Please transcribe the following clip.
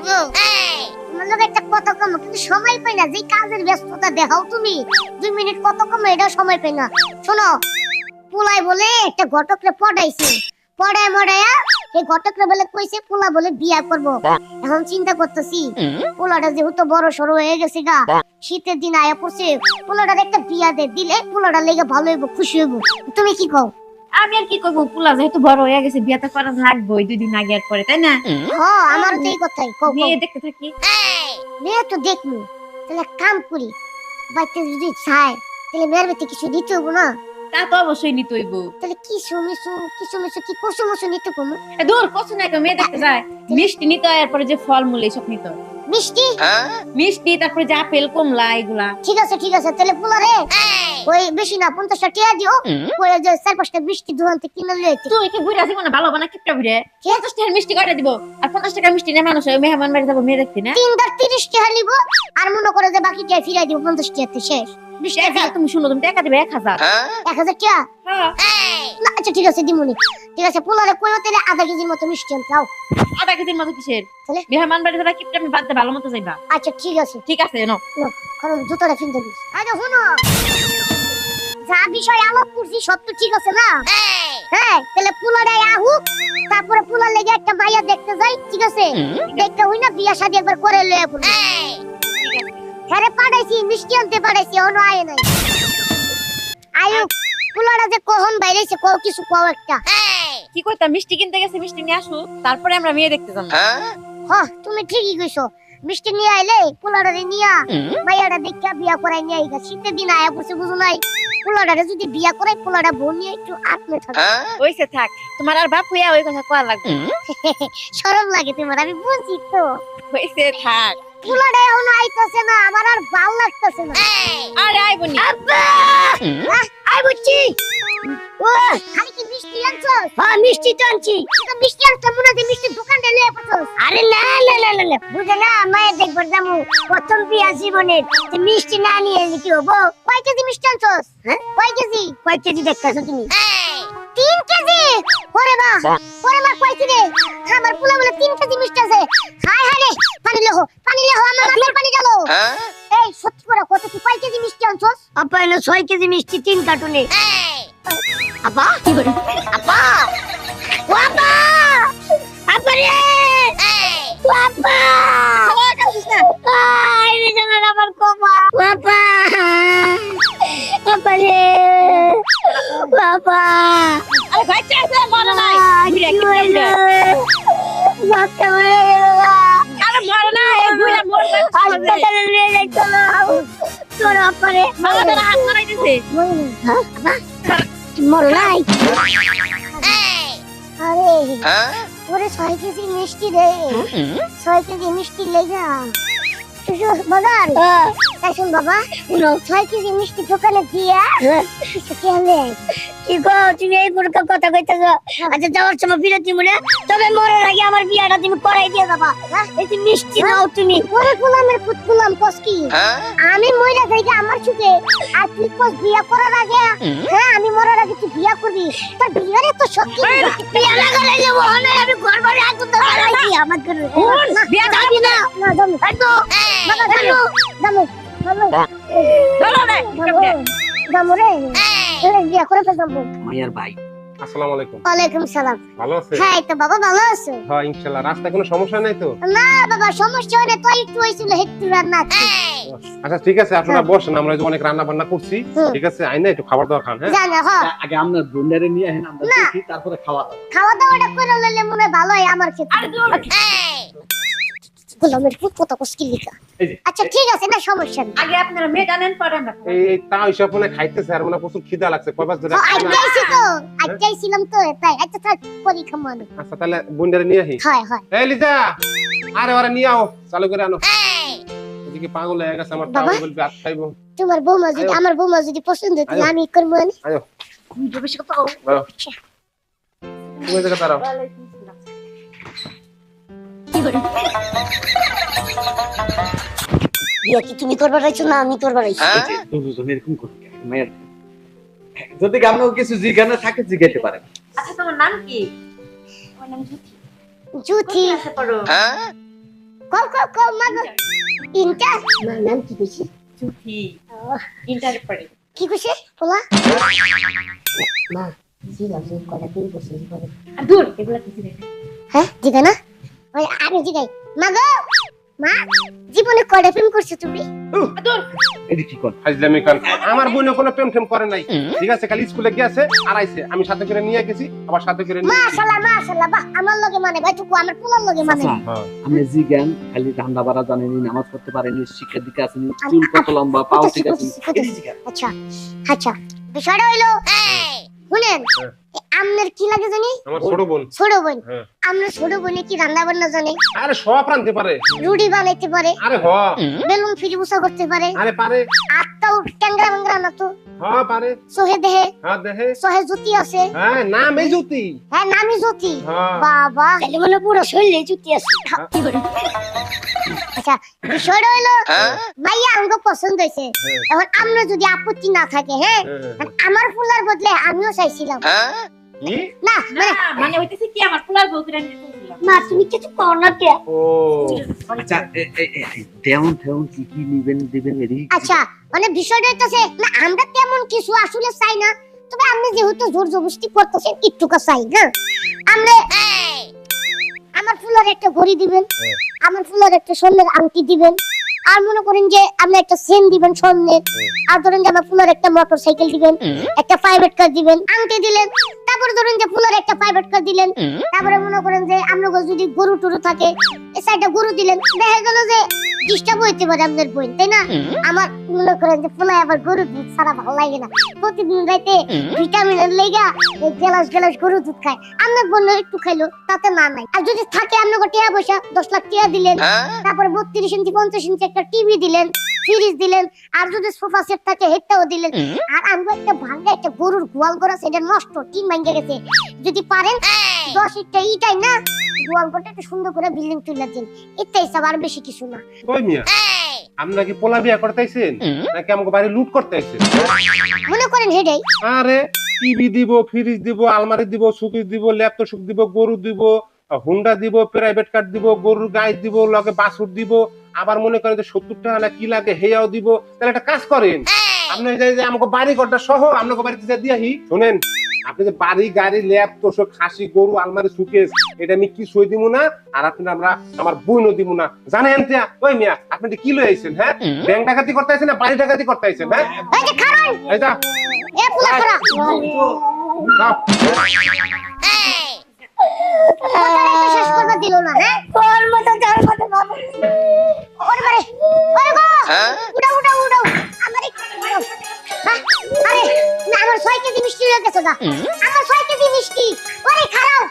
গো তোমার লগে একটা কথা কম কিন্তু সময় পাই না যে কাজের ব্যস্ততা দেখাও তুমি 2 মিনিট কত কম এটা সময় পাই না শোনো পোলাই বলে একটা ঘটকরে পড়াইছে পড়ায় মড়ায়া এই ঘটকরে বলে কইছে পোলা বলে বিয়া করব এখন চিন্তা করতেছি পোলাটা যেহেতু বড় সরো হয়ে গেছে গা শীতের দিন আয়া পড়ছে পোলাটার একটা বিয়া দে দিলে পোলাটা লেগে ভালো হইব খুশি হইব তুমি কি কও আমি আর কি করবো পোলা যেহেতু বড় হয়ে গেছে বিয়েটা করা লাগবে 2 দিন আগে আর পরে তাই না হ্যাঁ আমার তো এই কথাই কও মেয়ে দেখতে থাকি মেয়ে তো দেখনু তাহলে এক কাম করি বাইতে যদি চায় তাহলে মেয়ের বেতে কিছু দিতে হবো না তা তো অবশ্যই নিতে হইব তাহলে কি কি কসু নিতে কমু দূর কষ্ট নাই মেয়ে দেখতে যায় মিষ্টি নিতে হয় এরপরে যে ফলমূল এইসব নিতে হয় মিষ্টি মিষ্টি তারপরে যে আপেল কমলা এগুলা ঠিক আছে তাহলে পোলা রে ওই বেশি না 50 টাকা দিও ওই যে 4-5টা মিষ্টি দোকান থেকে কিনে লইতে তুই কি বুড়া জীবনে ভালো বানা কিপটা বুড়ে 50 টাকার মিষ্টি কয়টা দিব আর 50 টাকার মিষ্টি না মানুষ মেহমান বাড়ি যাবো মেয়ে দেখতে না 30 টাকা নিব আর মনে করে যে বাকি টাকা ফিরাই দিব 50 টাকাতে শেষ তুমি শুনো তুমি টাকা দিবে 1000 টাকা না আচ্ছা ঠিক আছে দিমুনি ঠিক আছে পোলারে কইও তাহলে আধা কেজির মতো মিষ্টি আনতে দাও আধা কেজির মতো কিসের তাহলে মেহমান বাড়ি যাবা কিপটা আমি বাদতে ভালো মতো যাইবা আচ্ছা ঠিক আছে নাও কারণ জুতোটা কিনতে দিস আরে শুনো যা বিষয় আলাপ করছি সব তো ঠিক আছে না হ্যাঁ তাহলে পোলারে আহুক তারপরে পোলার লেগে একটা মাইয়া দেখতে যাই ঠিক আছে দেখতে হই না বিয়া শাদী একবার করে লয়ে পড়ি হ্যাঁ পাঠাইছি মিষ্টি আনতে পাঠাইছি অন্য আয় নাই আয়ু পোলারা যে কখন বাইরেছে কও কিছু কও একটা কি কইতা মিষ্টি কিনতে গেছে মিষ্টি নিয়ে আসু তারপরে আমরা মেয়ে দেখতে যাব হ্যাঁ তুমি ঠিকই কইছো মিষ্টি নিয়ে আইলে পোলারে নিয়া মাইয়াটা দেখা বিয়া করাই নিয়ে আইগা শীতের দিন আয়া পড়ছে বুঝো নাই পোলারে যদি বিয়া করাই পোলাটা বোন নিয়ে একটু আত্মে থাকে ওইসে থাক তোমার আর বাপ হইয়া ওই কথা কোয়া লাগবে শরম লাগে তোমার আমি বুঝি তো ওইসে থাক পোলাটা এখনো আইতাছে না আমার আর ভাল লাগতাছে না আরে আইবনি আব্বা আই বুঝছি ও খালি কি মিষ্টি আনছস হ্যাঁ মিষ্টি তো আনছি তো মিষ্টি আনছ মনে হয় মিষ্টি দোকান থেকে লয়ে পড়ছস আরে না বুঝে না মায়ের দেখবার যামু প্রথম বিয়া জীবনের যে মিষ্টি না নিয়ে এলি কি হবো কয় কেজি মিষ্টি আনছস হ্যাঁ কয় কেজি দেখতাছ তুমি 3 কেজি ওরে বাহ কয় কেজি আমার পোলা বলে 3 কেজি মিষ্টি আছে হায় হায় রে পানি লেহো আমার মাথায় পানি গেল এই সত্যি করে কত তুই কয় কেজি মিষ্টি আনছস আপা এলো 6 কেজি মিষ্টি 3 কার্টুনে আপা কি করে আপা আপা আপা রে আপা আরে জানা আমার কোমা আপা আপা রে আপা আরে ভাই চাচা মনে নাই বুড়া কি বাচ্চা মরে গেল আরে মরে না এই বুড়া মরবে হাসপাতালে নিয়ে যাই চলো তোর আপা রে মামা তোর হাত মারাই দিছে হ্যাঁ মরে নাই আরে ওরে 6 কেজি মিষ্টি রে 6 কেজি মিষ্টি লেগা বাজার শুন বাবা 6 কেজি মিষ্টি দোকানে দিয়া কিছু কেনে কি গো তুমি এই পুরো কথা কইতেছ আচ্ছা যাওয়ার সময় বিরতি মনে তবে মরার আগে আমার বিয়াটা তুমি করাই দিয়ে যাবা এই যে মিষ্টি নাও তুমি ওরে গোলামের পুত গোলাম কস কি আমি মইরা যাইগা আমার চুকে আর তুই কস বিয়া করার আগে হ্যাঁ আমি মরার আগে তুই বিয়া করবি তোর বিয়ারে তো সত্যি বিয়া লাগালে যাব হলে আমি ঘর বাড়ি আগুন ধরাইছি আমার করে বিয়া যাবি না না যাবো একদম বাবা যাবো যাবো রে বিয়া করে যাবো মাইয়ার ভাই আসসালামু আলাইকুম ওয়ালাইকুম সালাম ভালো আছেন হ্যাঁ তো বাবা ভালো আছো হ্যাঁ ইনশাআল্লাহ রাস্তায় কোনো সমস্যা নাই তো না বাবা সমস্যা হলে তো একটু হইছিল একটু রান্না আচ্ছা ঠিক আছে আপনারা বসেন আমরা যে অনেক রান্না বান্না করছি ঠিক আছে আইনা একটু খাবার দাবার খান হ্যাঁ জানা হ্যাঁ আগে আপনার বোনডারে নিয়ে আসেন আমরা দেখি তারপরে খাওয়া দাওয়াটা করে লইলে মনে হয় ভালো হয় আমার ক্ষেত্রে গোলামের পুত কত কষ্টির লিখা আচ্ছা ঠিক আছে না সমস্যা নেই আগে আপনারা মেয়ে জানেন পরে আমরা এই তা হিসাব মনে খাইতেছে আর মনে প্রচুর খিদা লাগছে কয় পাঁচ ধরে আইতাইছিলাম তো তাই আচ্ছা থাক পরীক্ষা মনে আচ্ছা তাহলে বোনডারে নিয়ে আসি হয় হয় এই লিজা আরে ওরে নিয়ে আও চালু করে আনো এদিকে পাগল হয়ে গেছে আমার তাও বলবে আট খাইবো তোমার বৌমা যদি আমার বৌমা যদি পছন্দ হয় আমি করব না আয়ো তুমি বেশি কথা তুমি জায়গা দাঁড়াও বিয়া কি তুমি করবার রাইছো না আমি করবার রাইছি তুমি এরকম করতে মাইয়ার যদি আপনার কিছু জিজ্ঞাসা থাকে জিজ্ঞাসা পারেন আচ্ছা তোমার নাম কি জুথি ক্লাসে পড়ো কও মাগো ইন্টার নাম কি কইছি চুথি ইন্টার পড়ে কি কইছে পোলা মা জিলা যে কয়টা দিন বসে করে দূর এগুলা কিছু নেই হ্যাঁ জিগা না ওই আমি জিগাই মাগো মা জীবনে কয়টা প্রেম করছো তুমি দূর এদি কি কর ফাজলামি কান আমার বোনে কোনো প্রেম টেম করে নাই ঠিক আছে খালি স্কুলে গিয়েছে আর আইছে আমি সাথে করে নিয়ে গেছি আবার সাথে করে নিয়ে মাশাআল্লাহ বাহ আমার লগে মানে ভাই তুই আমার পোলার লগে মানে হ্যাঁ আমি জি জ্ঞান খালি ধান্দা বাড়া জানেনি নামাজ পড়তে পারেনি শিক্ষা দিকে আসেনি চুল কত লম্বা পাও ঠিক আছে আচ্ছা আচ্ছা বিষয়টা হইলো শুনেন আমনের কি লাগে জানি আমার ছোট বোন ছোট বোন হ্যাঁ। আমরা ছোট বোনে কি রান্না বান্না জানে আরে সব রাঁধতে পারে রুটি বানাইতে পারে আরে হ বেলুন ফিরিবুসা করতে পারে আরে পারে আত্মাও ট্যাংরা বাংরা না তো হ্যাঁ পারে সোহে দেহে হ্যাঁ দেখে সোহে জুতি আছে হ্যাঁ নাম এই জ্যোতি হ্যাঁ নামি জ্যোতি হ্যাঁ বাবা তাহলে মনে পুরো শরীরে জুতি আছে আচ্ছা বিষয়টা হইলো ভাইয়া আমাকে পছন্দ হয়েছে এখন আমরা যদি আপত্তি না থাকে হ্যাঁ আমার ফুলার বদলে আমিও চাইছিলাম কি না মানে মানে হইতেছে কি আমার পোলার বউ করে নিতে বলছিলাম মা তুমি কিছু কর না কে ও আচ্ছা দেউন দেউন কি কি নিবেন দিবেন এদি আচ্ছা মানে বিষয়টা হইতাছে না আমরা তেমন কিছু আসলে চাই না তবে আপনি যেহেতু জোর জবরদস্তি করতেছেন একটুকা চাই না আমরা আমার ফুলার একটা ঘড়ি দিবেন আমার ফুলার একটা স্বর্ণের আংটি দিবেন আর মনে করেন যে আপনি একটা সেন দিবেন স্বর্ণের আর ধরেন যে আমার ফুলার একটা মোটর সাইকেল দিবেন একটা প্রাইভেট কার দিবেন আংটি দিলেন তারপরে ধরেন যে ফুলার একটা প্রাইভেট কার দিলেন তারপরে মনে করেন যে আমরা যদি গরু টরু থাকে এই সাইডটা গরু দিলেন দেখা গেল যে ডিস্টার্ব হইতে পারে আপনার বোন তাই না আমার মনে করেন যে ফুলাই আবার গরু দুধ ছাড়া ভালো লাগে না প্রতিদিন রাইতে ভিটামিনের লেগা গ্লাস গ্লাস গরু দুধ খায় আপনার বোন একটু খাইলো তাতে না নাই আর যদি থাকে আপনার টিয়া পয়সা 10 লাখ টিয়া দিলেন তারপরে 32 ইঞ্চি 50 ইঞ্চি একটা টিভি দিলেন ফ্রিজ দিলেন আর যদি সোফা সেট থাকে হেটাও দিলেন আর আমরা একটা ভাঙা একটা গরুর গোয়াল করা সেটা নষ্ট টিন ভাঙে গেছে যদি পারেন 10 ইটা ইটাই না গোয়াল করতে একটু সুন্দর করে বিল্ডিং তুলে দিন এটাই সব আর বেশি কিছু না কই মিয়া আপনি কি পোলা বিয়া করতেছেন নাকি আমাকে বাড়ি লুট করতে আইছেন মনে করেন হেডাই আরে টিভি দিব ফ্রিজ দিব আলমারি দিব সুকেস দিব ল্যাপটপ সুক দিব গরু দিব হুন্ডা দিব প্রাইভেট কার দিব গরুর গাই দিব লগে বাছুর দিব আবার মনে করেন যে 70 টাকা না কি লাগে হেয়াও দিব তাহলে একটা কাজ করেন আপনি যে আমাকে বাড়ি ঘরটা সহ আপনাকে বাড়িতে যা দিয়াহি শুনেন আপনি যে বাড়ি গাড়ি ল্যাপটপ সব খাসি গরু আলমারি সুকেস এটা আমি কি সই দিব না আর আপনি আমরা আমার বইনও দিব না জানেন তিয়া ওই মিয়া আপনি কি লই আইছেন হ্যাঁ ব্যাংক ডাকাতি করতে আইছেন না বাড়ি ডাকাতি করতে আইছেন হ্যাঁ এই যে খারান এই যা এ পুলা করা যাও। কথাটা শেষ করবা দিল না হ্যাঁ তোর মত যার মত বাবা ওরে বারে ওরে গো উড়াও আমারে উড়াও হ্যাঁ আরে না আমার 6 কেজি মিষ্টি হয়ে গেছে গা আমার 6 কেজি মিষ্টি ওরে খারাও